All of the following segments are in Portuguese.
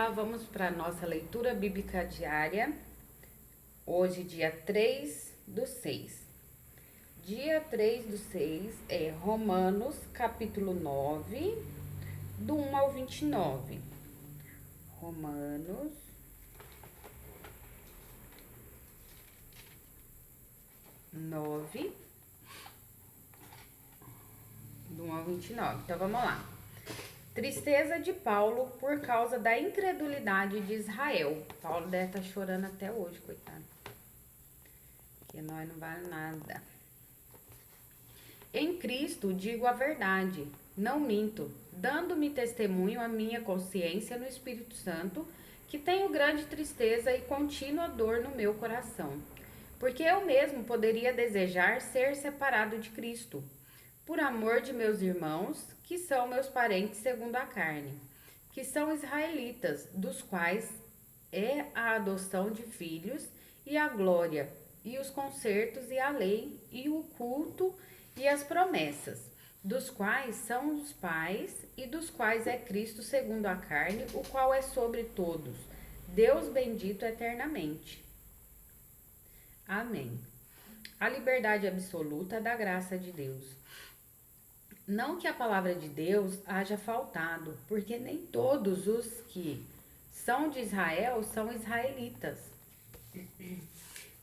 Olá, vamos para a nossa leitura bíblica diária. Hoje, dia 3/6. Dia 3/6 é Romanos, capítulo 9, do 1 ao 29. Romanos 9, do 1 ao 29. Então, vamos lá. Tristeza de Paulo por causa da incredulidade de Israel. Paulo deve estar chorando até hoje, coitado. Que nós não vale nada. Em Cristo digo a verdade, não minto, dando-me testemunho a minha consciência no Espírito Santo, que tenho grande tristeza e contínua dor no meu coração. Porque eu mesmo poderia desejar ser separado de Cristo, por amor de meus irmãos, que são meus parentes segundo a carne, que são israelitas, dos quais é a adoção de filhos, e a glória, e os concertos, e a lei, e o culto, e as promessas, dos quais são os pais, e dos quais é Cristo segundo a carne, o qual é sobre todos, Deus bendito eternamente. Amém. A liberdade absoluta da graça de Deus. Não que a palavra de Deus haja faltado, porque nem todos os que são de Israel são israelitas,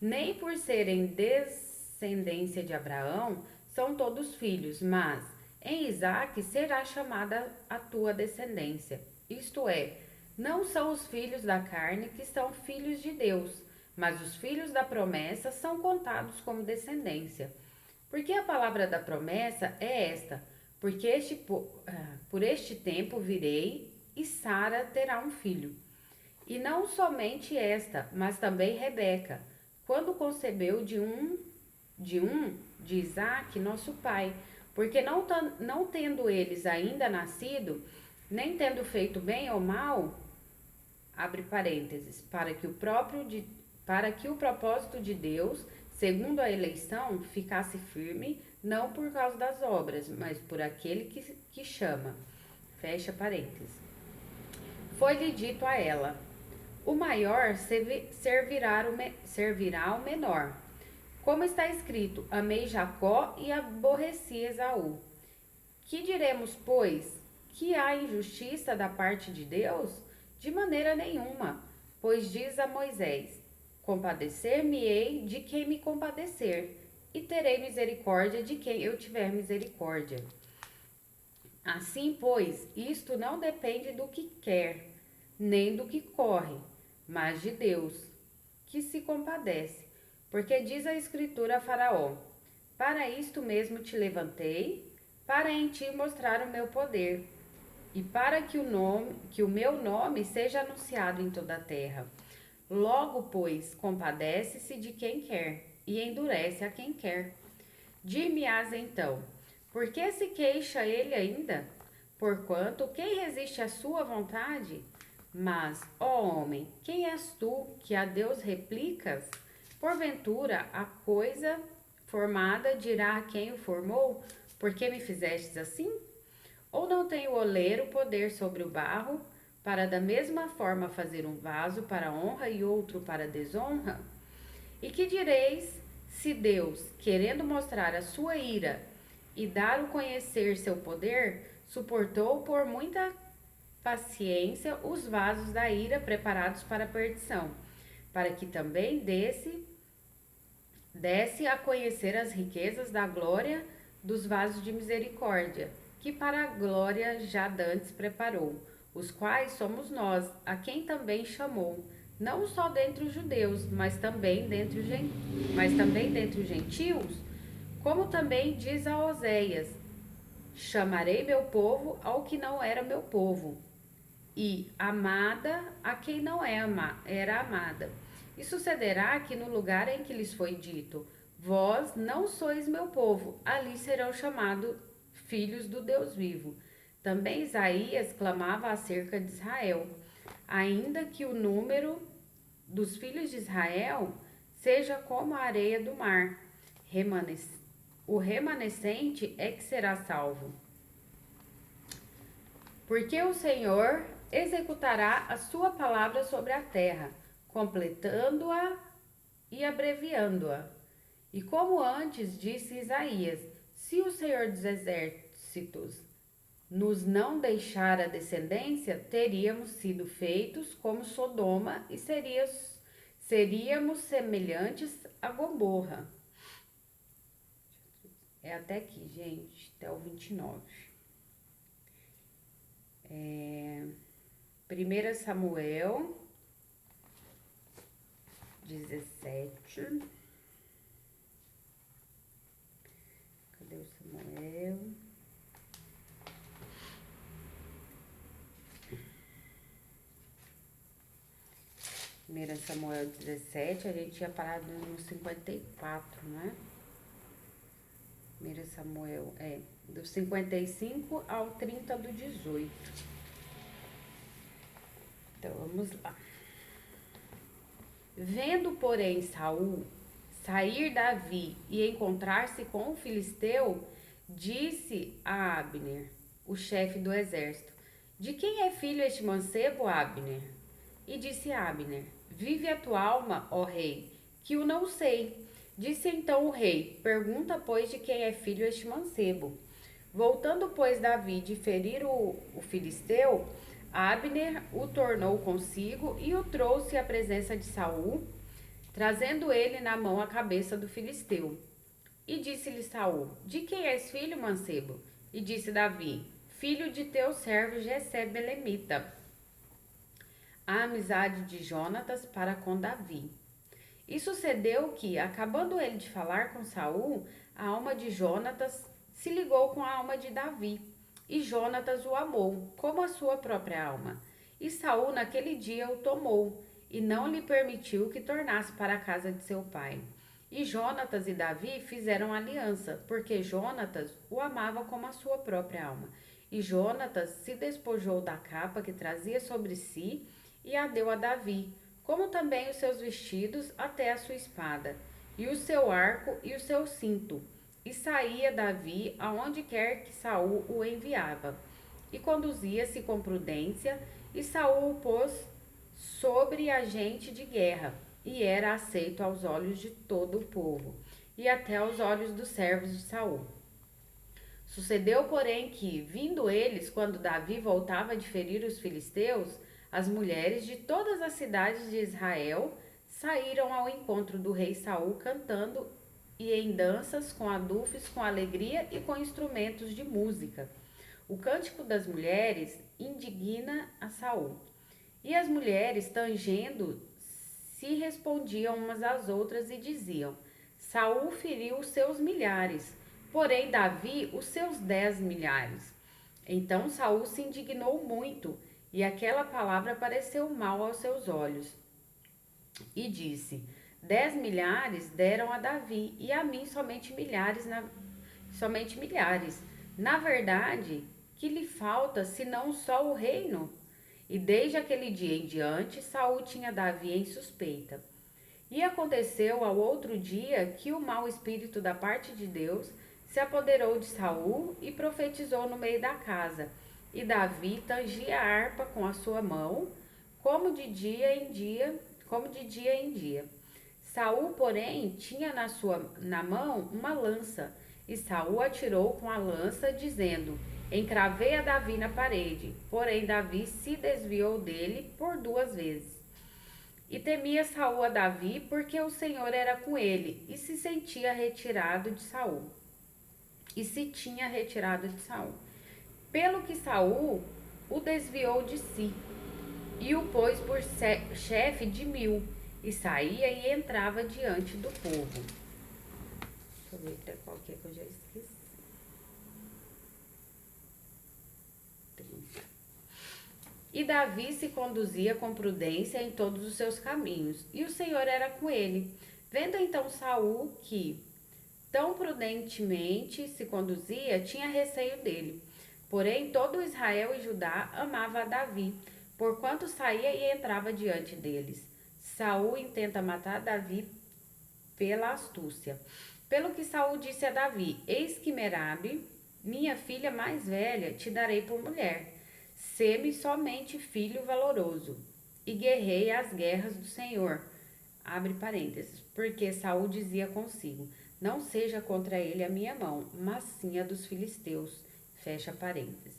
nem por serem descendência de Abraão são todos filhos, mas em Isaque será chamada a tua descendência. Isto é, não são os filhos da carne que são filhos de Deus, mas os filhos da promessa são contados como descendência. Porque a palavra da promessa é esta: porque por este tempo virei e Sara terá um filho. E não somente esta, mas também Rebeca, quando concebeu de Isaque, nosso pai, porque não tendo eles ainda nascido, nem tendo feito bem ou mal, abre parênteses, para que o propósito de Deus, segundo a eleição, ficasse firme, não por causa das obras, mas por aquele que chama. Fecha parênteses. Foi-lhe dito a ela: o maior servirá ao menor. Como está escrito: amei Jacó e aborreci Esaú. Que diremos, pois? Que há injustiça da parte de Deus? De maneira nenhuma, pois diz a Moisés: compadecer-me-ei de quem me compadecer, e terei misericórdia de quem eu tiver misericórdia. Assim, pois, isto não depende do que quer, nem do que corre, mas de Deus, que se compadece. Porque diz a Escritura a Faraó: para isto mesmo te levantei, para em ti mostrar o meu poder, e para que o meu nome seja anunciado em toda a terra. Logo, pois, compadece-se de quem quer, e endurece a quem quer. Dir-me-ás então: por que se queixa ele ainda? Porquanto quem resiste à sua vontade? Mas, ó homem, quem és tu que a Deus replicas? Porventura, a coisa formada dirá a quem o formou: por que me fizestes assim? Ou não tem o oleiro poder sobre o barro, para da mesma forma fazer um vaso para honra e outro para desonra? E que direis se Deus, querendo mostrar a sua ira e dar a conhecer seu poder, suportou por muita paciência os vasos da ira preparados para a perdição, para que também desse a conhecer as riquezas da glória dos vasos de misericórdia, que para a glória já dantes preparou, os quais somos nós, a quem também chamou, não só dentre os judeus, mas também dentre os gentios, como também diz a Oséias: chamarei meu povo ao que não era meu povo, e amada a quem não era amada. E sucederá que no lugar em que lhes foi dito: vós não sois meu povo, ali serão chamados filhos do Deus vivo. Também Isaías clamava acerca de Israel: ainda que o número dos filhos de Israel seja como a areia do mar, o remanescente é que será salvo. Porque o Senhor executará a sua palavra sobre a terra, completando-a e abreviando-a. E como antes disse Isaías, se o Senhor dos Exércitos nos não deixara descendência, teríamos sido feitos como Sodoma e seríamos semelhantes a Gomorra. É até aqui, gente, até o 29. 1 Samuel 17. Cadê o Samuel? Primeira Samuel 17, a gente tinha parado no 54, né? 1 Samuel, do 55 ao 30 do 18. Então, vamos lá. Vendo, porém, Saul sair Davi e encontrar-se com o filisteu, disse a Abner, o chefe do exército: de quem é filho este mancebo, Abner? E disse Abner: vive a tua alma, ó rei, que o não sei. Disse então o rei: pergunta, pois, de quem é filho este mancebo. Voltando, pois, Davi de ferir o filisteu, Abner o tornou consigo e o trouxe à presença de Saul, trazendo ele na mão a cabeça do filisteu. E disse-lhe Saul: de quem és filho, mancebo? E disse Davi: filho de teu servo Jessé belemita. A amizade de Jonatas para com Davi. E sucedeu que, acabando ele de falar com Saul, a alma de Jonatas se ligou com a alma de Davi, e Jonatas o amou, como a sua própria alma. E Saul naquele dia o tomou, e não lhe permitiu que tornasse para a casa de seu pai. E Jonatas e Davi fizeram aliança, porque Jonatas o amava como a sua própria alma. E Jonatas se despojou da capa que trazia sobre si e a deu a Davi, como também os seus vestidos até a sua espada, e o seu arco e o seu cinto. E saía Davi aonde quer que Saul o enviava, e conduzia-se com prudência, e Saul o pôs sobre agente de guerra, e era aceito aos olhos de todo o povo, e até aos olhos dos servos de Saul. Sucedeu, porém, que, vindo eles, quando Davi voltava de ferir os filisteus, as mulheres de todas as cidades de Israel saíram ao encontro do rei Saul cantando e em danças, com adufes, com alegria e com instrumentos de música. O cântico das mulheres indigna a Saul. E as mulheres, tangendo, se respondiam umas às outras e diziam: Saul feriu os seus milhares, porém Davi os seus 10 milhares. Então Saul se indignou muito, e aquela palavra pareceu mal aos seus olhos. E disse: 10 milhares deram a Davi, e a mim somente milhares. Na verdade, que lhe falta, senão só o reino? E desde aquele dia em diante, Saul tinha Davi em suspeita. E aconteceu ao outro dia que o mau espírito da parte de Deus se apoderou de Saul e profetizou no meio da casa. E Davi tangia a harpa com a sua mão, como de dia em dia. Saul, porém, tinha na mão uma lança, e Saul atirou com a lança, dizendo: encravei a Davi na parede. Porém Davi se desviou dele por 2 vezes. E temia Saul a Davi, porque o Senhor era com ele, e se sentia retirado de Saul. Pelo que Saul o desviou de si, e o pôs por chefe de 1000, e saía e entrava diante do povo. Deixa eu ver até qual que é que eu já esqueci. 30. E Davi se conduzia com prudência em todos os seus caminhos, e o Senhor era com ele. Vendo então Saul que tão prudentemente se conduzia, tinha receio dele. Porém, todo Israel e Judá amava a Davi, porquanto saía e entrava diante deles. Saul intenta matar Davi pela astúcia. Pelo que Saul disse a Davi: eis que Merabe, minha filha mais velha, te darei por mulher. Sê-me somente filho valoroso, e guerrei as guerras do Senhor. Abre parênteses, porque Saul dizia consigo: não seja contra ele a minha mão, mas sim a dos filisteus. Fecha parênteses.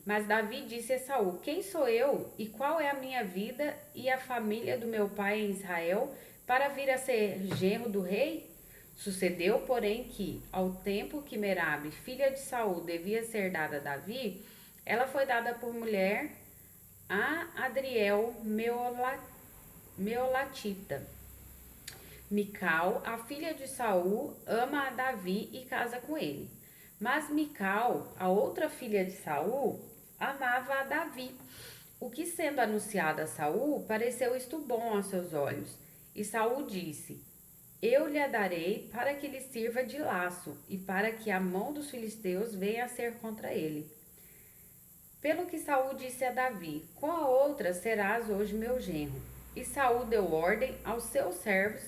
Mas Davi disse a Saul: quem sou eu e qual é a minha vida e a família do meu pai em Israel para vir a ser genro do rei? Sucedeu, porém, que, ao tempo que Merabe, filha de Saul, devia ser dada a Davi, ela foi dada por mulher a Adriel Meolatita. Mical, a filha de Saul, ama a Davi e casa com ele. Mas Mical, a outra filha de Saul, amava a Davi. O que, sendo anunciado a Saul, pareceu isto bom aos seus olhos. E Saul disse: eu lhe a darei para que lhe sirva de laço e para que a mão dos filisteus venha a ser contra ele. Pelo que Saul disse a Davi: com a outra serás hoje meu genro. E Saul deu ordem aos seus servos: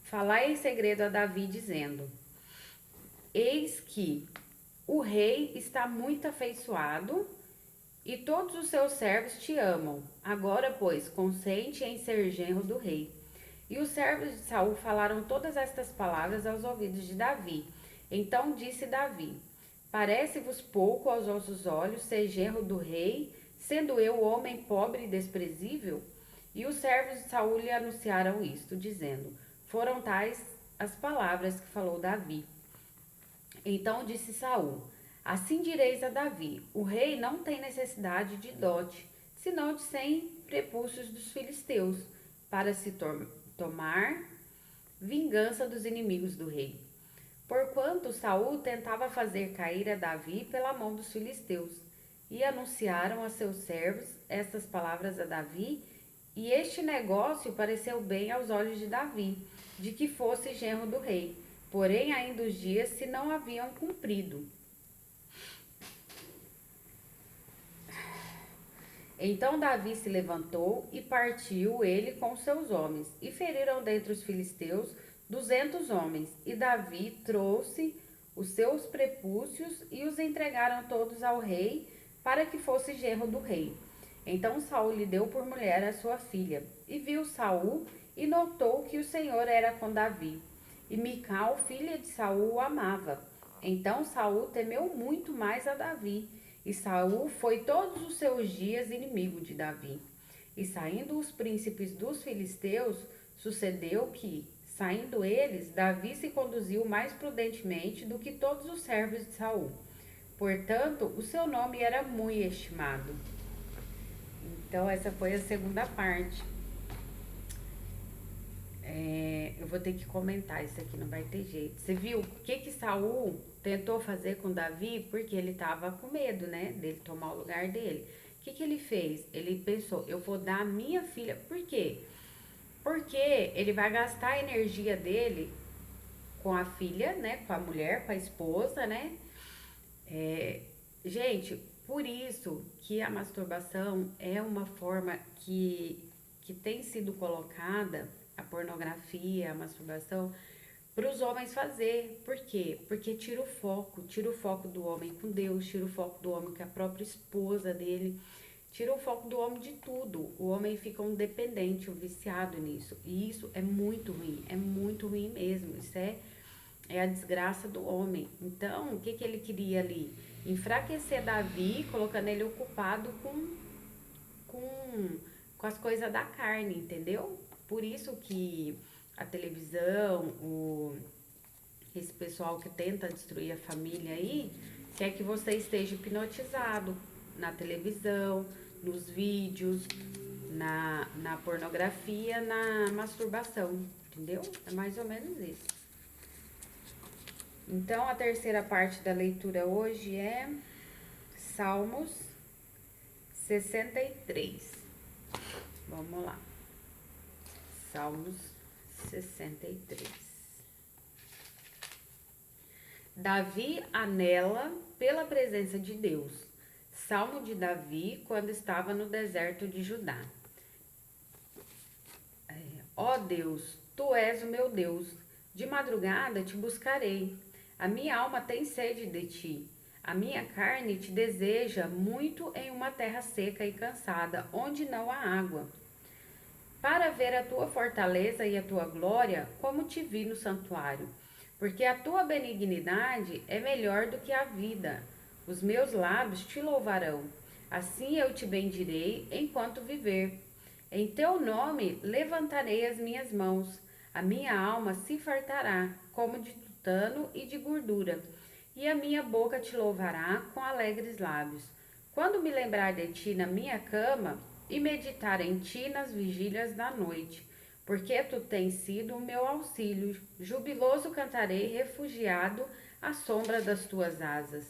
falai em segredo a Davi, dizendo: eis que o rei está muito afeiçoado e todos os seus servos te amam. Agora, pois, consente em ser genro do rei. E os servos de Saul falaram todas estas palavras aos ouvidos de Davi. Então disse Davi: parece-vos pouco aos vossos olhos ser genro do rei, sendo eu homem pobre e desprezível? E os servos de Saul lhe anunciaram isto, dizendo: foram tais as palavras que falou Davi. Então disse Saul: assim direis a Davi: o rei não tem necessidade de dote, senão de 100 prepúcios dos filisteus, para se tomar vingança dos inimigos do rei. Porquanto Saul tentava fazer cair a Davi pela mão dos filisteus, e anunciaram a seus servos estas palavras a Davi, e este negócio pareceu bem aos olhos de Davi, de que fosse genro do rei. Porém, ainda os dias se não haviam cumprido. Então Davi se levantou e partiu ele com seus homens, e feriram dentre os filisteus 200 homens. E Davi trouxe os seus prepúcios e os entregaram todos ao rei, para que fosse genro do rei. Então Saul lhe deu por mulher a sua filha. E viu Saul e notou que o Senhor era com Davi. E Mical, filha de Saul, o amava. Então Saul temeu muito mais a Davi. E Saul foi todos os seus dias inimigo de Davi. E saindo os príncipes dos filisteus, sucedeu que, saindo eles, Davi se conduziu mais prudentemente do que todos os servos de Saul. Portanto, o seu nome era muito estimado. Então, essa foi a segunda parte. Eu vou ter que comentar isso aqui, não vai ter jeito. Você viu o que Saul tentou fazer com Davi? Porque ele estava com medo, né? Dele tomar o lugar dele. O que ele fez? Ele pensou: eu vou dar a minha filha. Por quê? Porque ele vai gastar a energia dele com a filha, né? Com a mulher, com a esposa, né? Gente, por isso que a masturbação é uma forma que tem sido colocada, a pornografia, a masturbação, para os homens fazer. Por quê? Porque tira o foco do homem com Deus, tira o foco do homem com a própria esposa dele, tira o foco do homem de tudo. O homem fica um dependente, um viciado nisso. E isso é muito ruim mesmo. Isso é a desgraça do homem. Então, o que ele queria ali? Enfraquecer Davi, colocando ele ocupado com as coisas da carne, entendeu? Por isso que a televisão, esse pessoal que tenta destruir a família aí, quer que você esteja hipnotizado na televisão, nos vídeos, na pornografia, na masturbação, entendeu? É mais ou menos isso. Então, a terceira parte da leitura hoje é Salmos 63. Vamos lá. Salmos 63. Davi anela pela presença de Deus. Salmo de Davi quando estava no deserto de Judá. Ó Deus, tu és o meu Deus. De madrugada te buscarei. A minha alma tem sede de ti. A minha carne te deseja muito em uma terra seca e cansada, onde não há água, para ver a tua fortaleza e a tua glória, como te vi no santuário. Porque a tua benignidade é melhor do que a vida. Os meus lábios te louvarão. Assim eu te bendirei enquanto viver. Em teu nome levantarei as minhas mãos. A minha alma se fartará, como de tutano e de gordura, e a minha boca te louvará com alegres lábios. Quando me lembrar de ti na minha cama e meditar em ti nas vigílias da noite, porque tu tens sido o meu auxílio. Jubiloso cantarei, refugiado à sombra das tuas asas.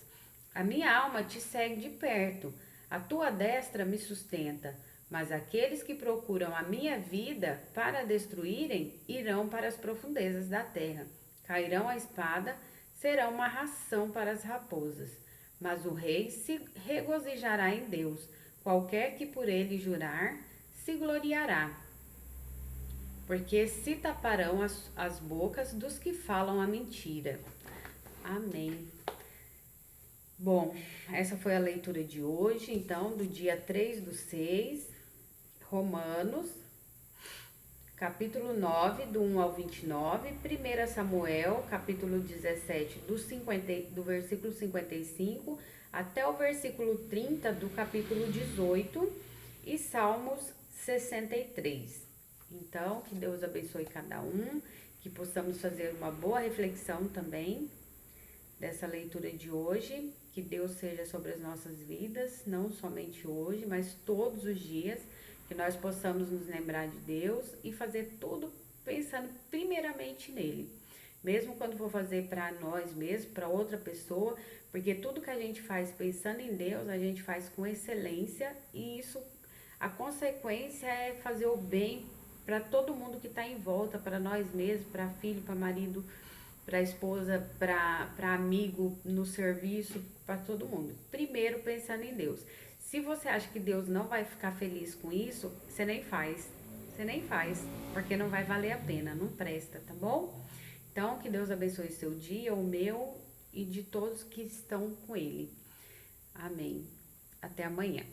A minha alma te segue de perto, a tua destra me sustenta. Mas aqueles que procuram a minha vida para destruírem irão para as profundezas da terra. Cairão a espada, serão uma ração para as raposas. Mas o rei se regozijará em Deus. Qualquer que por ele jurar, se gloriará. Porque se taparão as bocas dos que falam a mentira. Amém. Bom, essa foi a leitura de hoje, então, do dia 3/6, Romanos, capítulo 9, do 1 ao 29, 1 Samuel, capítulo 17, do versículo 55 até o versículo 30 do capítulo 18 e Salmos 63. Então, que Deus abençoe cada um, que possamos fazer uma boa reflexão também dessa leitura de hoje, que Deus seja sobre as nossas vidas, não somente hoje, mas todos os dias, que nós possamos nos lembrar de Deus e fazer tudo pensando primeiramente nele. Mesmo quando for fazer para nós mesmos, para outra pessoa, porque tudo que a gente faz pensando em Deus, a gente faz com excelência e isso, a consequência é fazer o bem para todo mundo que está em volta, para nós mesmos, para filho, para marido, para esposa, para amigo, no serviço, para todo mundo. Primeiro pensando em Deus. Se você acha que Deus não vai ficar feliz com isso, você nem faz. Você nem faz, porque não vai valer a pena, não presta, tá bom? Então, que Deus abençoe seu dia, o meu e de todos que estão com Ele. Amém. Até amanhã.